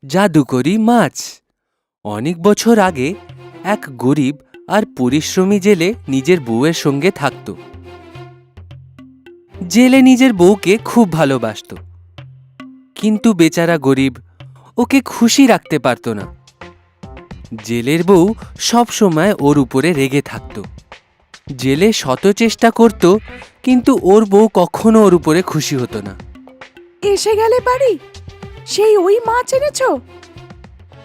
জাদুকরি মাছ। অনেক বছর আগে এক গরিব আর পরিশ্রমী জেলে নিজের বউয়ের সঙ্গে থাকত। জেলে নিজের বউকে খুব ভালোবাসত, কিন্তু বেচারা গরিব ওকে খুশি রাখতে পারত না। জেলের বউ সব সময় ওর উপরে রেগে থাকত। জেলে শত চেষ্টা করত, কিন্তু ওর বউ কখনো ওর উপরে খুশি হতো না। এসে গেলে বাড়ি, সেই ওই মাছ এনেছো?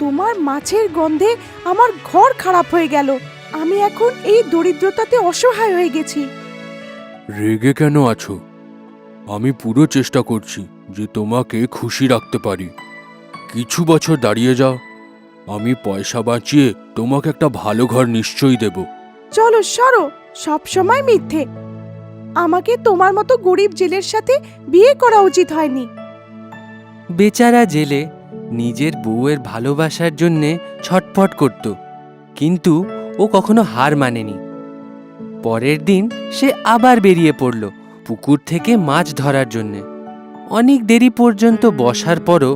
তোমার মাছের গন্ধে আমার ঘর খারাপ হয়ে গেল। আমি এখন এই দরিদ্রতাতে অসহায় হয়ে গেছি। রেগে কেন আছো? আমি পুরো চেষ্টা করছি যে তোমাকে খুশি রাখতে পারি। কিছু বছর দাঁড়িয়ে যাও, আমি পয়সা বাঁচিয়ে তোমাকে একটা ভালো ঘর নিশ্চয়ই দেব। চলো সরো, সব সময় মিথ্যে। আমাকে তোমার মতো গরিব জেলের সাথে বিয়ে করা উচিত হয়নি। বেচারা জেলে নিজের বউয়ের ভালোবাসার জন্যে ছটফট করত, কিন্তু ও কখনো হার মানেনি। পরের দিন সে আবার বেরিয়ে পড়ল পুকুর থেকে মাছ ধরার জন্যে। অনেক দেরি পর্যন্ত বসার পরও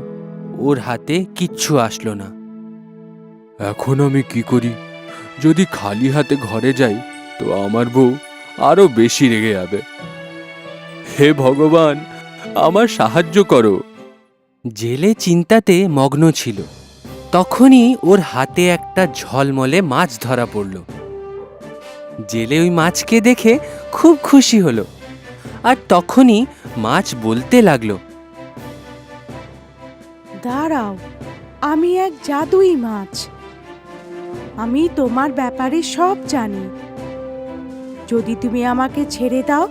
ওর হাতে কিচ্ছু আসলো না। এখন আমি কি করি? যদি খালি হাতে ঘরে যাই তো আমার বউ আরো বেশি রেগে যাবে। হে ভগবান, আমার সাহায্য করো। জেলে চিন্তাতে মগ্ন ছিল। তখনই ওর হাতে একটা ঝলমলে মাছ ধরা পড়ল। জেলে ওই মাছকে দেখে খুব খুশি হলো, আর তখনই মাছ বলতে লাগলো, দাঁড়াও, আমি এক জাদুই মাছ। আমি তোমার ব্যাপারে সব জানি। যদি তুমি আমাকে ছেড়ে দাও,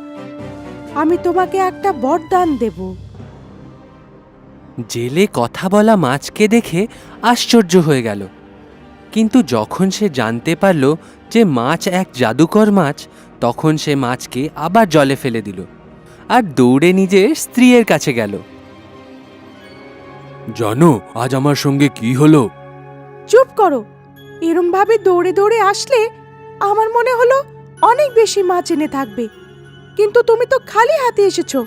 আমি তোমাকে একটা বরদান দেব। জেলে কথা বলা মাছকে দেখে আশ্চর্য হয়ে গেল, কিন্তু যখন সে জানতে পারল যে মাছ এক জাদুকর মাছ, তখন সে মাছকে আবার জলে ফেলে দিল আর দৌড়ে নিজের স্ত্রীর কাছে গেল। জানো আজ আমার সঙ্গে কি হলো? চুপ করো। এরম ভাবে দৌড়ে দৌড়ে আসলে আমার মনে হলো অনেক বেশি মাছ এনে থাকবে, কিন্তু তুমি তো খালি হাতে এসেছো।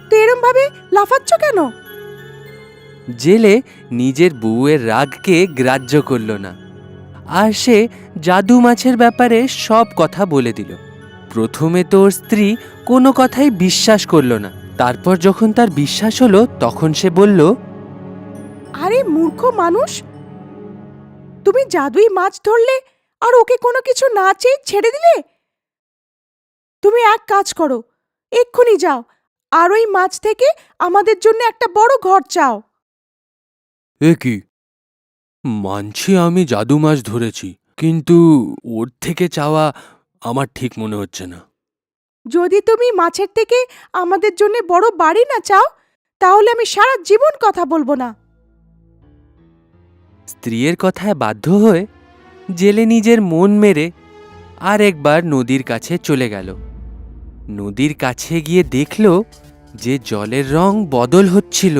তো এরম ভাবে লাফাচ্ছ কেন? জেলে নিজের বউয়ের রাগকে গ্রাহ্য করল না, আর সে জাদু মাছের ব্যাপারে সব কথা বলে দিল। প্রথমে তো ওর স্ত্রী কোনো কথাই বিশ্বাস করল না। তারপর যখন তার বিশ্বাস হলো, তখন সে বলল, আরে মূর্খ মানুষ, তুমি জাদুই মাছ ধরলে আর ওকে কোনো কিছু না চেয়ে ছেড়ে দিলে। তুমি এক কাজ করো, এক্ষুনি যাও আর ওই মাছ থেকে আমাদের জন্য একটা বড় ঘর চাও। এ কি? মানছি আমি জাদু মাছ ধরেছি, কিন্তু ওর থেকে চাওয়া আমার ঠিক মনে হচ্ছে না। যদি তুমি মাছের থেকে আমাদের জন্য বড় বাড়ি না চাও, তাহলে আমি সারা জীবন কথা বলবো না। স্ত্রীর কথায় বাধ্য হয়ে জেলে নিজের মন মেরে আর একবার নদীর কাছে চলে গেল। নদীর কাছে গিয়ে দেখল যে জলের রং বদল হচ্ছিল।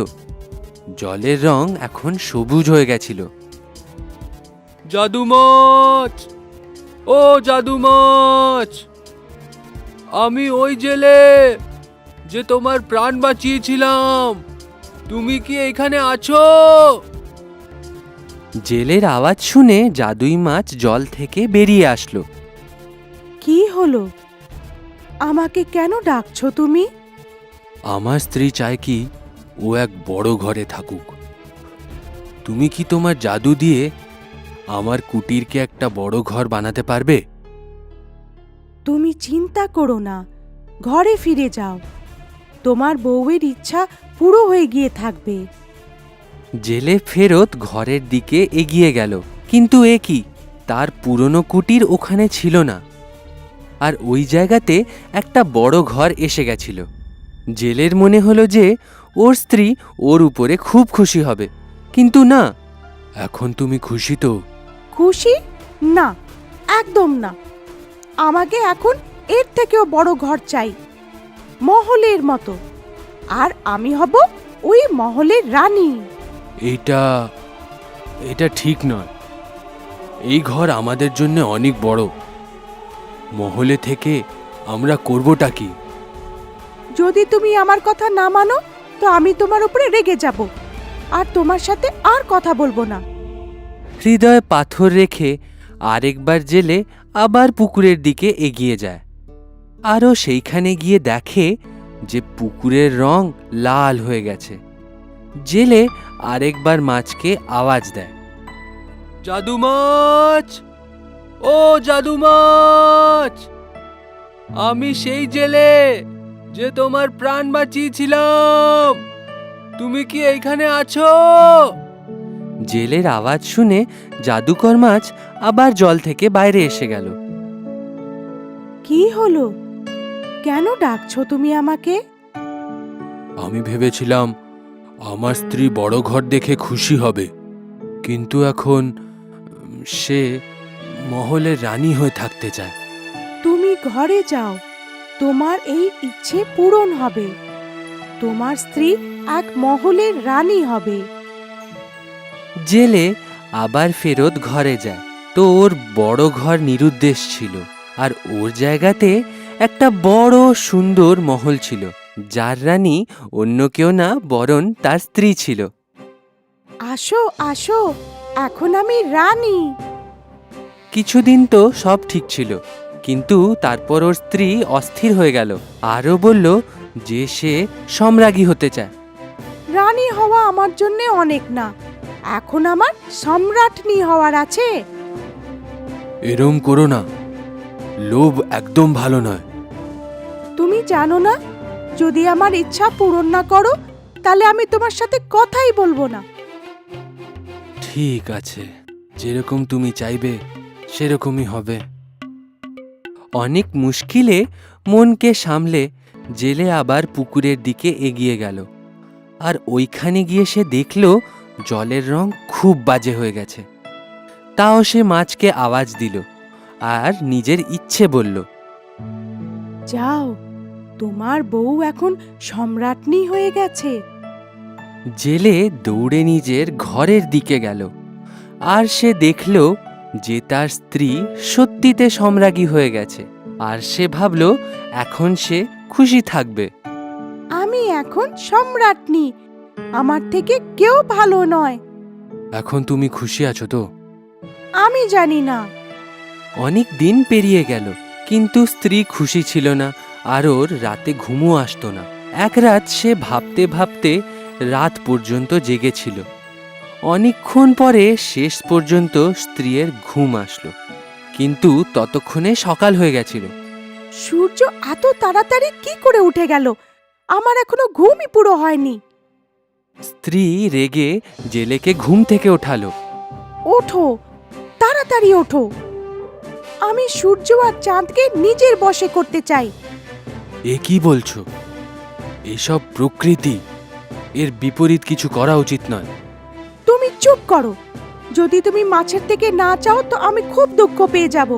জলের রং এখন সবুজ হয়ে গেছিল। জাদু মাছ, ও জাদু মাছ, আমি ওই জেলে যে তোমার প্রাণ বাঁচিয়েছিলাম। তুমি কি এখানে আছো? জেলের আওয়াজ শুনে জাদুই মাছ জল থেকে বেরিয়ে আসলো। কি হলো? আমাকে কেন ডাকছো তুমি? আমার স্ত্রী চায় কি ও এক বড় ঘরে থাকুক। তুমি কি তোমার জাদু দিয়ে আমার কুটিরকে একটা বড় ঘর বানাতে পারবে? তুমি চিন্তা করো না, ঘরে ফিরে যাও। তোমার বউয়ের ইচ্ছা পুরো হয়ে গিয়ে থাকবে। জেলে ফেরত ঘরের দিকে এগিয়ে গেল, কিন্তু এ কি, তার পুরনো কুটির ওখানে ছিল না, আর ওই জায়গাতে একটা বড় ঘর এসে গেছিল। জেলের মনে হলো যে ওর স্ত্রী ওর উপরে খুব খুশি হবে, কিন্তু না। এখন তুমি খুশি তো? খুশি? না, একদম না। আমাকে এখন এর থেকেও বড় ঘর চাই, মহলের মতো। আর আমি হব ওই মহলের রানী। এটা এটা ঠিক নয়। এই ঘর আমাদের জন্য অনেক বড়। মহলে থেকে আমরা করবটা কি? যদি তুমি আমার কথা না মানো, তো আমি তোমার উপরে রেগে যাব। আর তোমার সাথে আর কথা বলবো না। হৃদয়ে পাথর রেখে আরেকবার জেলে আবার পুকুরের দিকে এগিয়ে যায়। আরও সেইখানে গিয়ে দেখে যে পুকুরের রং লাল হয়ে গেছে। জেলে আরেকবার মাছকে আওয়াজ দেয়, জাদু মাছ, ও জাদু মাছ, আমি সেই জেলে যে তোমার প্রাণ বাঁচিয়েছিলাম, তুমি কি এইখানে আছো? জেলের আওয়াজ শুনে জাদুকর মাছ আবার জল থেকে বাইরে এসে গেল। কি হলো? কেন ডাকছো তুমি আমাকে? আমি ভেবেছিলাম আমার স্ত্রী বড় ঘর দেখে খুশি হবে, কিন্তু এখন সে মহলের রানী হয়ে থাকতে চায়। তুমি ঘরে যাও, তোমার এই ইচ্ছে পূরণ হবে। তোমার স্ত্রী এক মহলের রানী হবে। জেলে আবার ফেরত ঘরে যায়। তো ওর বড় ঘর নিরুদ্দেশ ছিল, আর ওর জায়গাতে একটা বড় সুন্দর মহল ছিল, যার রানী অন্য কেউ না বরং তার স্ত্রী ছিল। আসো আসো, এখন আমি রানী। কিছুদিন তো সব ঠিক ছিল, কিন্তু তারপর ওর স্ত্রী অস্থির হয়ে গেল, আরও বলল যে সে সম্রাজ্ঞী হতে চায়। রানী হওয়া আমার জন্য অনেক না, এখন আমার সম্রাটনী হওয়ার আছে। এরম করো না, লোভ একদম ভালো নয়। তুমি জানো না, যদি আমার ইচ্ছা পূরণ না করো তাহলে আমি তোমার সাথে কথাই বলবো না। ঠিক আছে, যেরকম তুমি চাইবে সেরকমই হবে। অনেক মুশকিলে মনকে সামলে জেলে আবার পুকুরের দিকে এগিয়ে গেল। আর ওইখানে গিয়ে সে দেখল জলের রং খুব বাজে হয়ে গেছে। তাও সে মাছকে আওয়াজ দিল আর নিজের ইচ্ছে বলল, যাও, তোমার বউ এখন সম্রাটনী হয়ে গেছে। জেলে দৌড়ে নিজের ঘরের দিকে গেল, আর সে দেখল যে তার স্ত্রী সত্যিতে সম্রাজ্ঞী হয়ে গেছে। আর সে ভাবল এখন সে খুশি থাকবে। আমি এখন সম্রাটনী, আমার থেকে কেউ ভালো নয়। এখন তুমি খুশি আছো তো? আমি জানি না। অনেক দিন পেরিয়ে গেল, কিন্তু স্ত্রী খুশি ছিল না, আর ওর রাতে ঘুমও আসতো না। এক রাত সে ভাবতে ভাবতে রাত পর্যন্ত জেগেছিল। অনেকক্ষণ পরে শেষ পর্যন্ত স্ত্রীর ঘুম আসলো, কিন্তু ততক্ষণে সকাল হয়ে গেছিল। সূর্য এত তাড়াতাড়ি কি করে উঠে গেল? আমার এখনো ঘুমই পুরো হয়নি। স্ত্রী রেগে জেলেকে ঘুম থেকে ওঠালো। ওঠো, তাড়াতাড়ি ওঠো। আমি সূর্য আর চাঁদকে নিজের বশে করতে চাই। এ কি বলছো? এসব প্রকৃতি, এর বিপরীত কিছু করা উচিত নয়। তুমি চুপ করো। যদি তুমি মাছের থেকে না চাও তো আমি খুব দুঃখ পেয়ে যাব।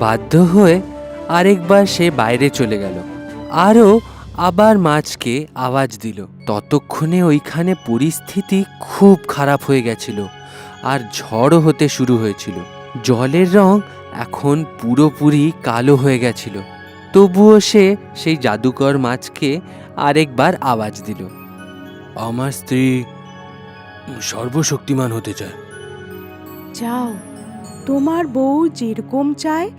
বাধ্য হয়ে আরেকবার সে বাইরে চলে গেল, আরও আবার মাছকে আওয়াজ দিল। ততক্ষণে ওইখানে পরিস্থিতি খুব খারাপ হয়ে গেছিল, আর ঝড়ও হতে শুরু হয়েছিল। জলের রং এখন পুরোপুরি কালো হয়ে গেছিল। তবুও সে সেই জাদুকর মাছকে আরেকবার আওয়াজ দিল, আমার স্ত্রী সর্বশক্তিমান হতে চায়। যাও, তোমার বউ যেরকম চায়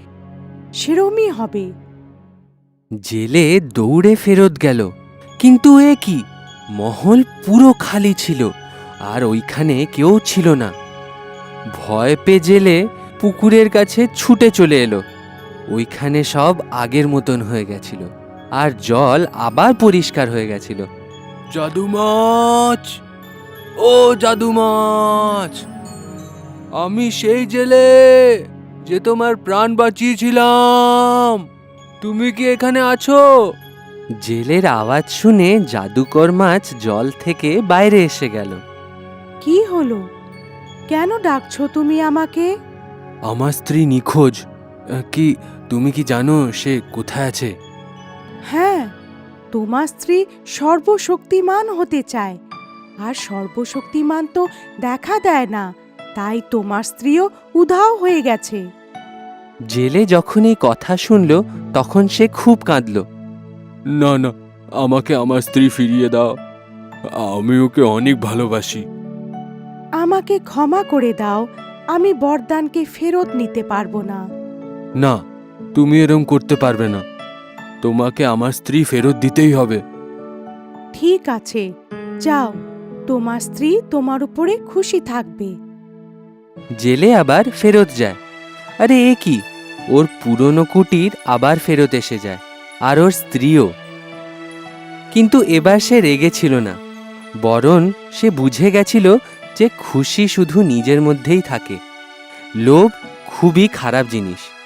সেরমই হবে। জেলে দৌড়ে ফেরত গেল, কিন্তু এ কি, মহল পুরো খালি ছিল, আর ওইখানে কেউ ছিল না। ভয় পেয়ে জেলে পুকুরের কাছে ছুটে চলে এলো। ওইখানে সব আগের মতন হয়ে গেছিল, আর জল আবার পরিষ্কার হয়ে গেছিল। জাদু মাছ, ও জাদু মাছ, আমি সেই জেলে যে তোমার প্রাণ বাঁচিয়েছিলাম, তুমি কি এখানে আছো? জেলের আওয়াজ শুনে জাদুকর মাছ জল থেকে বাইরে এসে গেল। কি হলো? কেন ডাকছো তুমি আমাকে? আমার স্ত্রী নিখোঁজ। কি তুমি কি জানো সে কোথায় আছে? হ্যাঁ, তোমার স্ত্রী সর্বশক্তিমান হতে চায়, আর সর্বশক্তিমান তো দেখা দেয় না, তাই তোমার স্ত্রীও উধাও হয়ে গেছে। জেলে যখন এই কথা শুনল তখন সে খুব কাঁদল। না না, আমাকে আমার স্ত্রী ফিরিয়ে দাও। আমি ওকে অনেক ভালোবাসি। আমাকে ক্ষমা করে দাও, আমি বরদানকে ফেরত নিতে পারবো না। না, তুমি এরম করতে পারবে না। তোমাকে আমার স্ত্রী ফেরত দিতেই হবে। ঠিক আছে, যাও, তোমার স্ত্রী তোমার উপরে খুশি থাকবে। জেলে আবার ফেরত যায়। আরে এ কি, ওর পুরনো কুটির আবার ফেরত এসে যায়, আর ওর স্ত্রীও। কিন্তু এবার সে রেগে ছিল না, বরং সে বুঝে গেছিল যে খুশি শুধু নিজের মধ্যেই থাকে। লোভ খুবই খারাপ জিনিস।